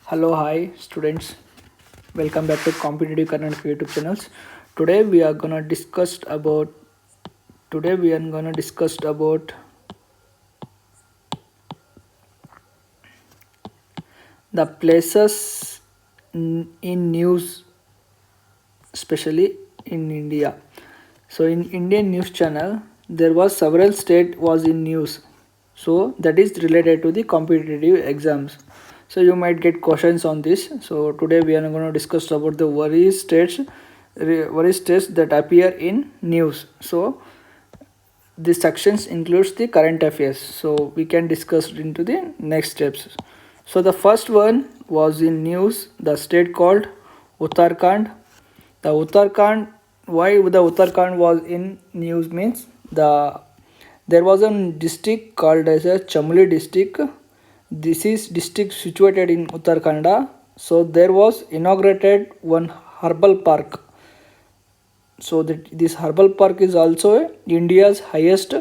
Hello, hi students. Welcome back to Competitive Current YouTube channels. Today we are gonna discuss about the places in news, especially in India. So in Indian news channel, there was several state was in news. So that is related to the competitive exams. So you might get questions on this. So today we are going to discuss about the worry states that appear in news. So this sections includes the current affairs. So we can discuss into the next steps. So the first one was in news, the state called Uttarakhand. The Uttarakhand, why the Uttarakhand was in news means there was a district called as a Chamoli district. This is district situated in Uttarakhand. So there was inaugurated one herbal park. So this herbal park is also India's highest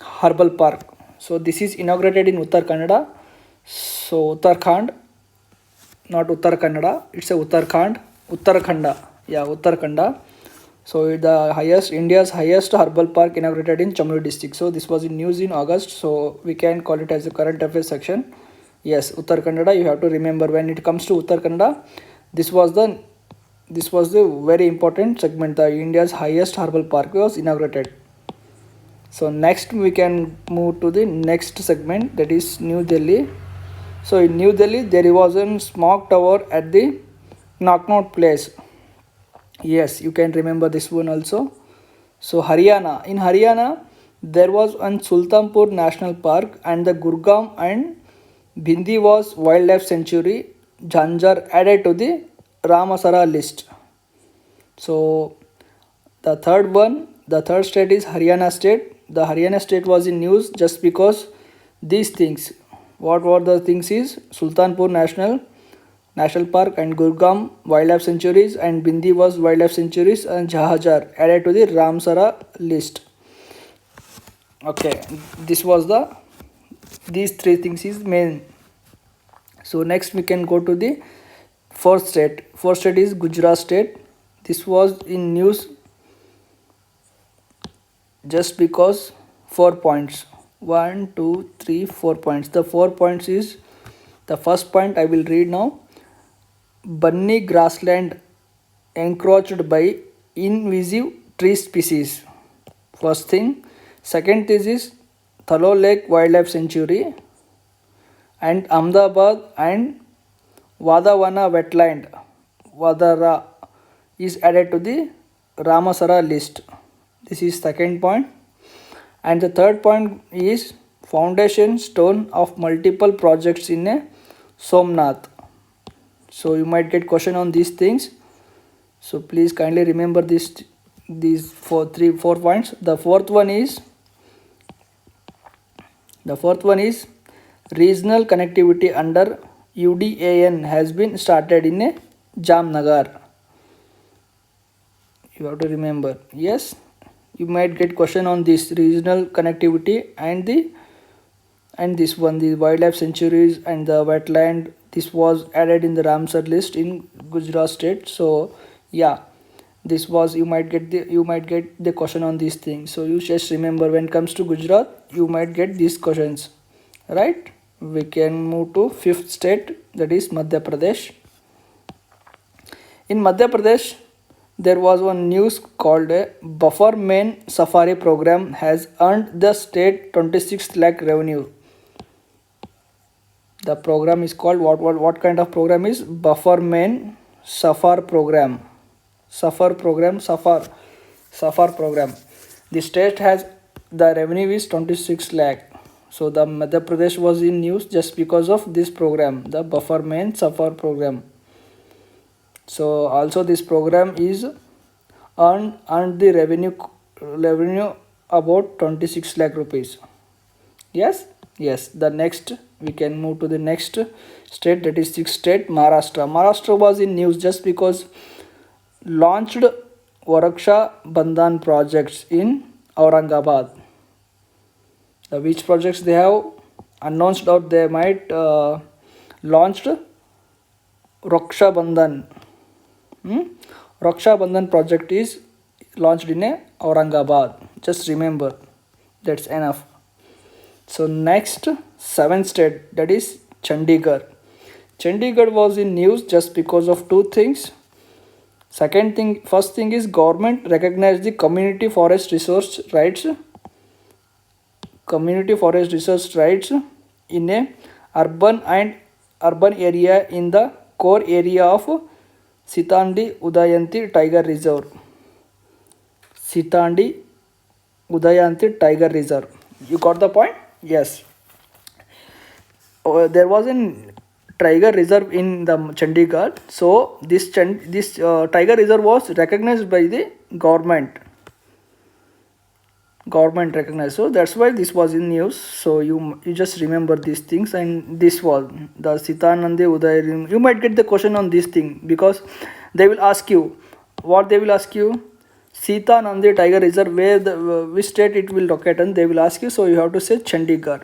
herbal park. So this is inaugurated in Uttarakhand. So Uttarakhand, not Uttar Kannada, it's a Uttarakhand. Yeah, Uttarakhand. So the highest India's highest herbal park inaugurated in Chamoli district. So this was in news in August. So we can call it as a current affairs section. Yes, Uttarakhand. You have to remember when it comes to Uttarakhand, this was the this was the very important segment. The India's highest herbal park was inaugurated. So next we can move to the next segment, that is New Delhi. So in New Delhi there was a smog tower at the Knocknout place. Yes, you can remember this one also. So Haryana, in Haryana there was one Sultanpur National Park and the Gurgaon and Bhindi was wildlife sanctuary. Jhanjar added to the Ramasara list. So the third state is Haryana state. The Haryana state was in news just because these things. What were the things is Sultanpur National Park and Gurgaon wildlife sanctuaries and Bindi was wildlife sanctuaries and Jhajar added to the Ramsara list. Okay, this was these three things is main. So next we can go to the fourth state. Fourth state is Gujarat state. This was in news just because 4 points. 1, 2, 3, 4 points. The 4 points is the first point I will read now. Bunny grassland encroached by invasive tree species. First thing. Second thing is Thalo Lake Wildlife Sanctuary and Ahmedabad and Vadawana wetland Vadara is added to the Ramasara list. This is second point. And the third point is foundation stone of multiple projects in a Somnath. So you might get question on these things. So please kindly remember these 4 points. The fourth one is regional connectivity under UDAN has been started in a Jamnagar. You have to remember. Yes, you might get question on this regional connectivity and this one, the wildlife sanctuaries and the wetland. This was added in the Ramsar list in Gujarat state. So yeah, this was you might get the question on these things. So you just remember when it comes to Gujarat, you might get these questions, right? We can move to fifth state, that is Madhya Pradesh. In Madhya Pradesh, there was one news called a Buffer Main Safari program has earned the state 26 lakh revenue. The program is called what kind of program is Buffer Main Safar program. Safar program. The state has the revenue is 26 lakh. So the Madhya Pradesh was in news just because of this program, the Buffer Main Safar program. So also this program is earned the revenue about 26 lakh rupees. Yes. The next we can move to the next state, that is sixth state, Maharashtra. Maharashtra was in news just because launched Varaksha Bandhan projects in Aurangabad. Which projects they have announced out, they might launched Raksha Bandhan. Raksha Bandhan project is launched in Aurangabad. Just remember, that's enough. So next, seventh state, that is Chandigarh. Chandigarh was in news just because of two things. First thing is government recognized the community forest resource rights in a urban area in the core area of Sitandi Udayanti Tiger Reserve. Sitandi Udayanti Tiger Reserve. You got the point? Yes. There was a tiger reserve in the Chandigarh. So this tiger reserve was recognized by the government. Government recognized. So that's why this was in news. So you just remember these things, and this was the Sitanandi Uday. You might get the question on this thing because they will ask you what they will ask you. Sita Nandi Tiger Reserve, where which state it will locate, and they will ask you. So you have to say Chandigarh.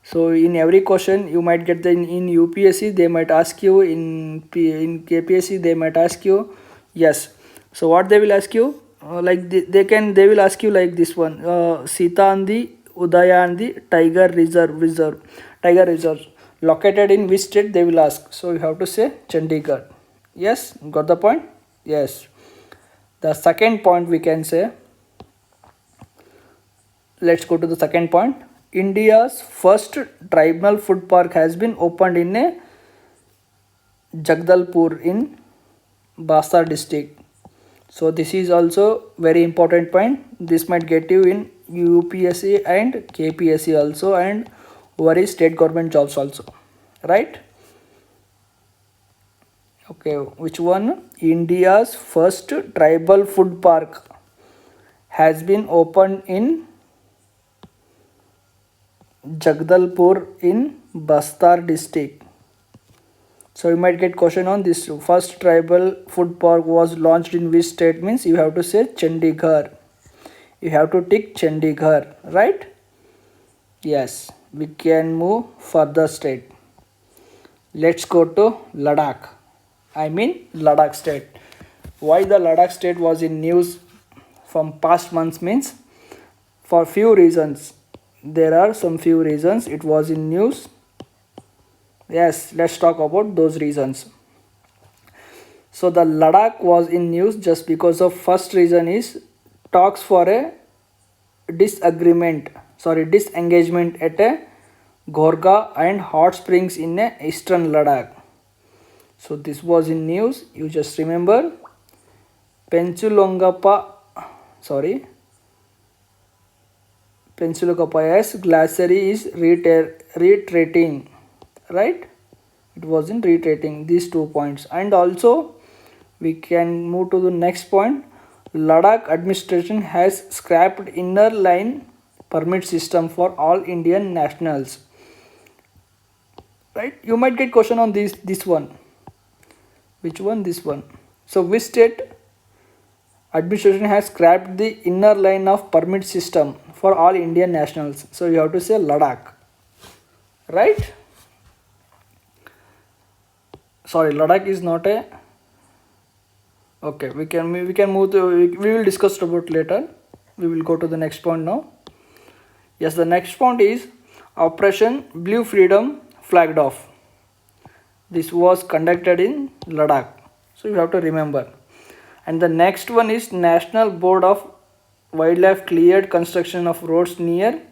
So in every question you might get in UPSC they might ask you, in KPSC they might ask you. Yes. So what they will ask you, they will ask you like this one, Sitandi Udayandi Tiger Reserve located in which state, they will ask. So you have to say Chandigarh. Yes, got the point? Yes. The second point we can say, let's go to the second point. India's first tribal food park has been opened in a Jagdalpur in Bastar district. So this is also very important point. This might get you in UPSC and KPSC also, and very state government jobs also, right? Okay, which one? India's first tribal food park has been opened in Jagdalpur in Bastar district. So you might get question on this. First tribal food park was launched in which state, means you have to say Chandigarh. You have to tick Chandigarh, right? Yes, we can move further state. Let's go to Ladakh. Ladakh state. Why the Ladakh state was in news from past months means, for few reasons. There are some few reasons it was in news. Yes, let's talk about those reasons. So the Ladakh was in news just because of first reason is talks for a disengagement at a Gorga and hot springs in a eastern Ladakh. So this was in news. You just remember Penchulongappa's glacier is retreating, right? It was in retreating, these 2 points. And also we can move to the next point. Ladakh administration has scrapped inner line permit system for all Indian nationals, right? You might get question on this one. Which one? This one. So which state administration has scrapped the inner line of permit system for all Indian nationals? So you have to say Ladakh, right? Sorry, Ladakh is not a. Okay, we can move to, we will discuss about later. We will go to the next point now. Yes, the next point is Operation Blue Freedom flagged off. This was conducted in Ladakh, so you have to remember. And the next one is National Board of Wildlife cleared construction of roads near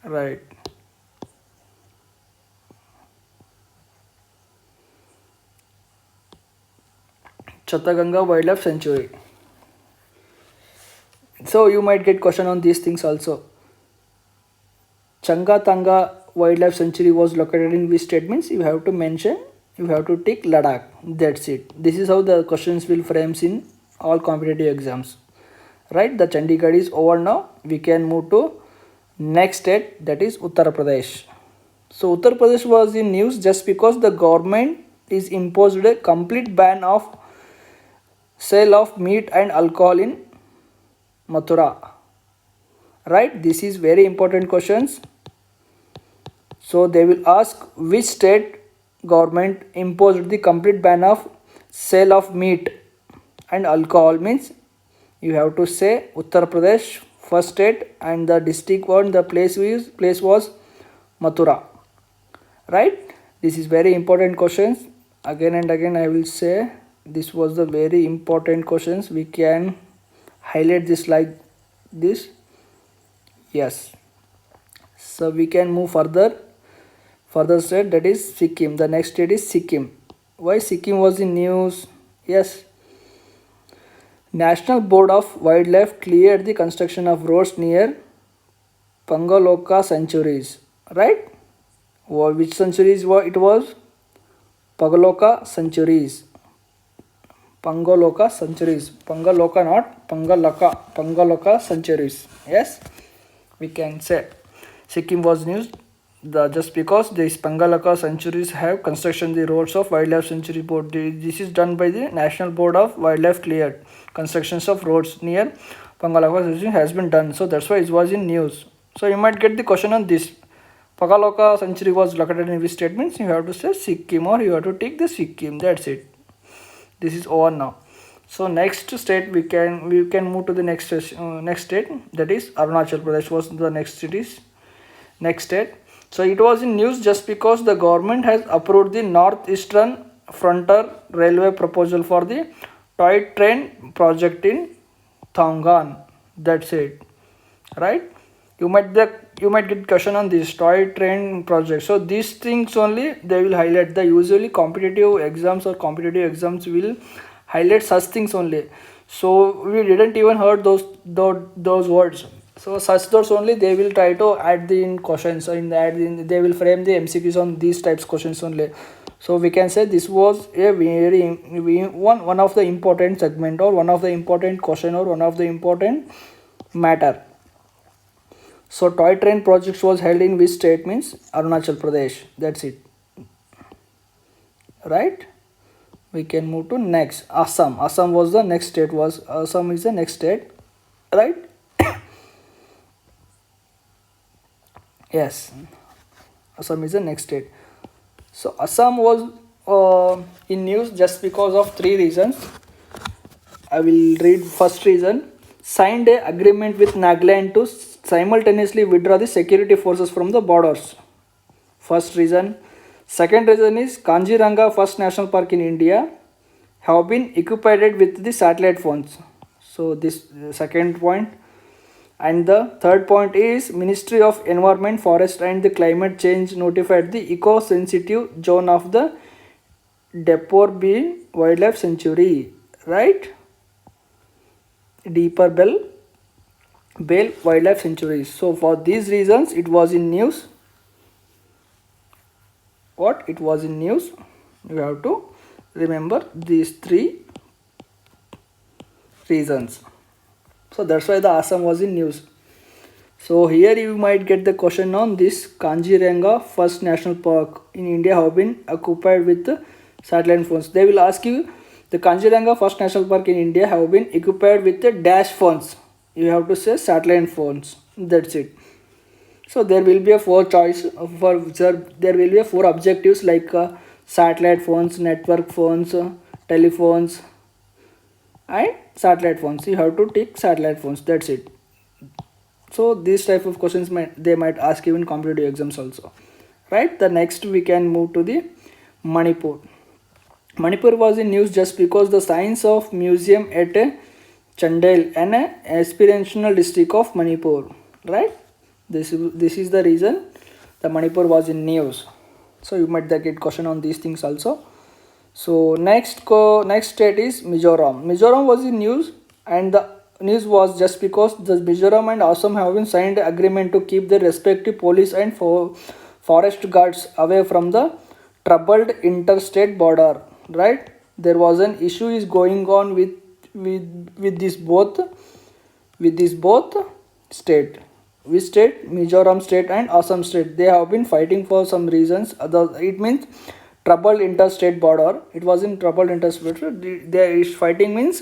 right Chataganga Wildlife Sanctuary. So you might get question on these things also. Changatanga Wildlife Sanctuary was located in which state, means you have to mention, you have to tick Ladakh. That's it. This is how the questions will frames in all competitive exams, right? The Chandigarh is over now. We can move to next state, that is Uttar Pradesh. So Uttar Pradesh was in news just because the government is imposed a complete ban of sale of meat and alcohol in Mathura, right? This is very important questions. So they will ask which state government imposed the complete ban of sale of meat and alcohol. Means you have to say Uttar Pradesh first state, and the district one, the place was Mathura, right? This is very important questions. Again and again I will say this was the very important questions. We can highlight this like this. Yes. So we can move further state, that is Sikkim. The next state is Sikkim. Why Sikkim was in news? Yes, National Board of Wildlife cleared the construction of roads near Pangaloka sanctuaries, right? Which sanctuaries it was? Pangaloka sanctuaries. Pangaloka, not Pangaloka sanctuaries. Yes, we can say Sikkim was news just because these Pangaloka sanctuaries have construction the roads of Wildlife Sanctuary Board. This is done by the National Board of Wildlife cleared constructions of roads near Pangaloka sanctuary has been done. So that's why it was in news. So you might get the question on this. Pangaloka sanctuary was located in which state? Means you have to say Sikkim, or you have to take the Sikkim. That's it. This is over now. So next state we can move to the next state, that is Arunachal Pradesh was the next state. So it was in news just because the government has approved the Northeastern Frontier Railway proposal for the toy train project in Thongan. That's it, right? You might get question on this toy train project. So these things only they will highlight. The usually competitive exams will highlight such things only. So we didn't even heard those words. So such those only they will try to add the in questions. They will frame the MCQs on these types questions only. So we can say this was a very one of the important segment, or one of the important question, or one of the important matter. So toy train projects was held in which state? Means Arunachal Pradesh. That's it, right? We can move to next. Assam was the next state. Assam is the next state, right? Yes, Assam is the next state. So Assam was in news just because of three reasons. I will read first reason. Signed a agreement with Nagaland to simultaneously withdraw the security forces from the borders. First reason. Second reason is Kanjiranga First National Park in India have been equipped with the satellite phones. So this second point. And the third point is Ministry of Environment, Forest and the Climate Change notified the eco-sensitive zone of the Depor Bean Wildlife Sanctuary, right? Deeper Bell Wildlife Sanctuary. So for these reasons it was in news. What? It was in news. You have to remember these three reasons. So that's why the Assam was in news. So here you might get the question on this Kanjiranga First National Park in India have been occupied with satellite phones. They will ask you the Kanjiranga First National Park in India have been equipped with the dash phones. You have to say satellite phones. That's it. So there will be a four objectives like satellite phones, network phones, telephones, and satellite phones. You have to take satellite phones. That's it. So these type of questions they might ask you in competitive exams also, right? The next we can move to the Manipur. Manipur was in news just because the science of museum at Chandel, an aspirational district of Manipur, right? This is the reason the Manipur was in news. So you might get question on these things also. So next state is Mizoram. Mizoram was in news, and the news was just because the Mizoram and Assam have been signed agreement to keep their respective police and forest guards away from the troubled interstate border, right? There was an issue is going on with these both state. Which state? Mizoram state and Assam state. They have been fighting for some reasons. It means troubled interstate border. It was in troubled interstate. There is fighting means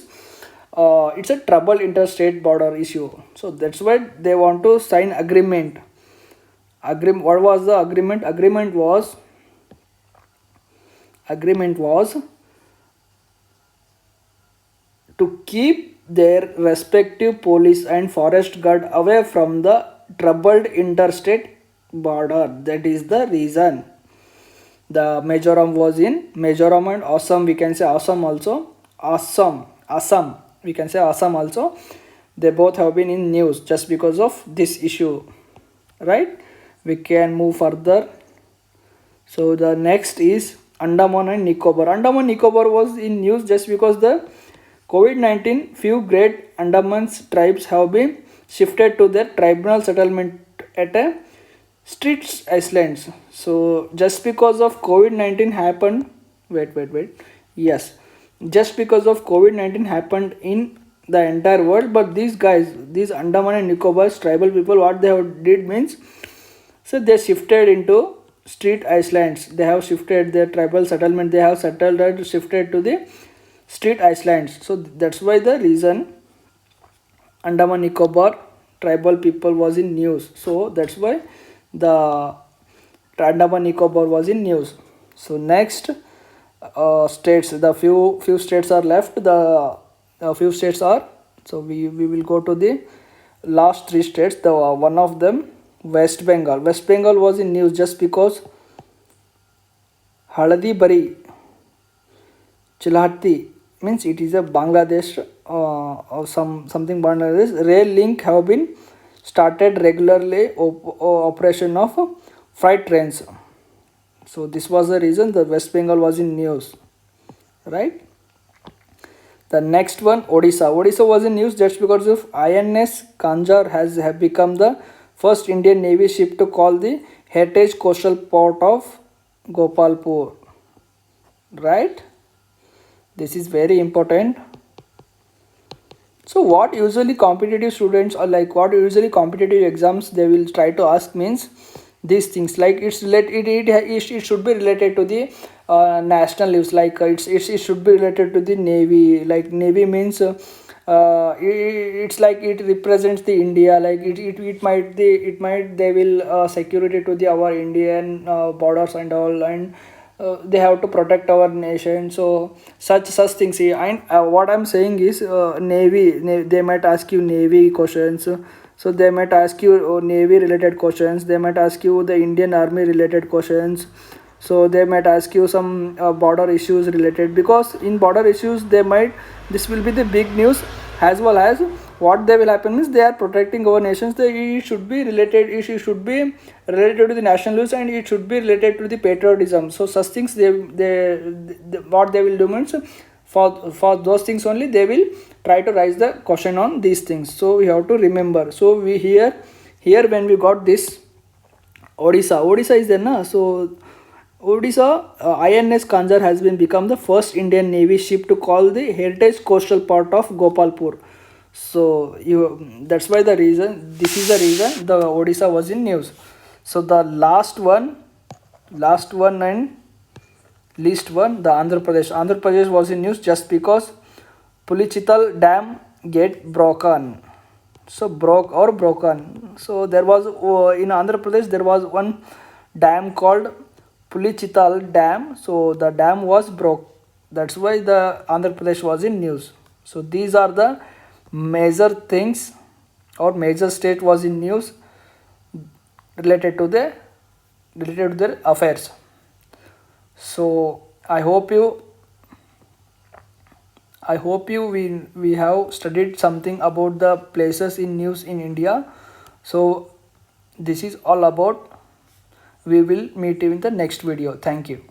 it's a troubled interstate border issue. So that's why they want to sign agreement Agreement. What was the agreement? Agreement was to keep their respective police and forest guard away from the troubled interstate border. That is the reason. The Mizoram was in Mizoram and Assam. We can say Assam also. Assam. We can say Assam also. They both have been in news just because of this issue, right? We can move further. So the next is Andaman and Nicobar. Andaman Nicobar was in news just because the COVID-19 few great Andaman's tribes have been shifted to their tribal settlement at a streets islands. So just because of COVID-19 happened, wait. Yes, just because of COVID-19 happened in the entire world, but these guys, these Andaman and Nicobar's tribal people, what they have did means, so they shifted into street islands. They have shifted their tribal settlement. They have settled and shifted to the street islands. So that's why the reason Andaman Nicobar tribal people was in news. So that's why the Andaman Nicobar was in news. So next states, the few states are left. The few states are, so we will go to the last three states. The one of them, West Bengal. West Bengal was in news just because Haladi Bari Chilhatti means it is a Bangladesh or something Bangladesh rail link have been started regularly operation of freight trains. So this was the reason the West Bengal was in news, right? The next one, Odisha. Odisha was in news just because of INS Kanjar has have become the first Indian Navy ship to call the heritage coastal port of Gopalpur, right? This is very important. So what usually competitive students or like what usually competitive exams they will try to ask means these things, like it's related, it should be related to the national news, like it should be related to the navy, like navy means it's like it represents the India, like it might they will security to the our Indian borders and all, and they have to protect our nation. So such things. See, and what I'm saying is they might ask you navy questions. So they might ask you navy related questions. They might ask you the Indian army related questions. So they might ask you some border issues related, because in border issues this will be the big news, as well as what they will happen is they are protecting our nations. It should be related. It should be related to the national news, and it should be related to the patriotism. So such things they what they will do means for those things only they will try to raise the question on these things. So we have to remember. So we here when we got this Odisha is there na. So Odisha INS Kanjar has been become the first Indian Navy ship to call the heritage coastal port of Gopalpur. So that's why this is the reason the Odisha was in news. So the last one and least one, the Andhra Pradesh was in news just because Pulichital Dam get broken. So broken. So there was in Andhra Pradesh there was one dam called Pulichital Dam. So the dam was broke. That's why the Andhra Pradesh was in news. So these are the major things, or major state was in news related to their affairs. So I hope you we have studied something about the places in news in India. So this is all about. We will meet you in the next video. Thank you.